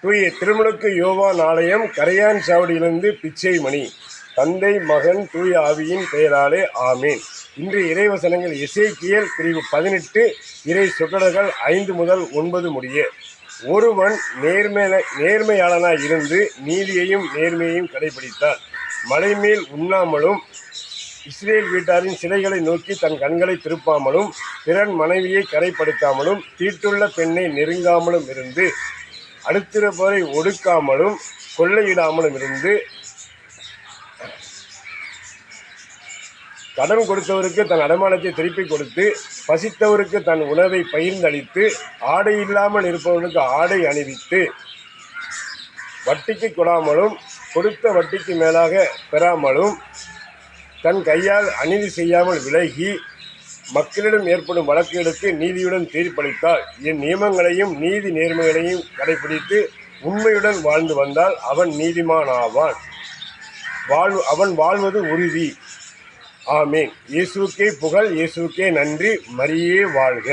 தூய திருமுழுக்கு யோவான் ஆலயம், கரையான் சாவடியிலிருந்து பிச்சை மணி. தந்தை, மகன், தூய ஆவியின் பெயராலே ஆமேன். இன்று இறைவசனங்கள் எசேக்கியேல் பிரிவு 18 இறை சொற்றொடர்கள் 5 முதல் 9 முடிய. ஒருவன் நேர்மையாளனாய் இருந்து நீதியையும் நேர்மையையும் கடைபிடித்தான். மலைமேல் உண்ணாமலும் இஸ்ரேல் வீட்டாரின் சிலைகளை நோக்கி தன் கண்களை திருப்பாமலும் பிறன் மனைவியை கரைப்படுத்தாமலும் தீட்டுள்ள பெண்ணை நெருங்காமலும் இருந்து அடுத்திருப்பவரை ஒடுக்காமலும் கொள்ளையிடாமலும் இருந்து கடன் கொடுத்தவருக்கு தன் அடமானத்தை திருப்பிக் கொடுத்து பசித்தவருக்கு தன் உணவை பகிர்ந்தளித்து ஆடை இல்லாமல் இருப்பவர்களுக்கு ஆடை அணிவித்து வட்டிக்கு கொடாமலும் கொடுத்த வட்டிக்கு மேலாக பெறாமலும் தன் கையால் அநீதி செய்யாமல் விலகி மக்களிடம் ஏற்படும் வழக்குகளுக்கு நீதியுடன் தீர்ப்பளித்தால் என் நியமங்களையும் நீதி நேர்மைகளையும் கடைபிடித்து உண்மையுடன் வாழ்ந்து வந்தால் அவன் நீதிமானாவான். அவன் வாழ்வது உறுதி. ஆமேன். இயேசுவுக்கே புகழ், இயேசுவுக்கே நன்றி. மரியே வாழ்க.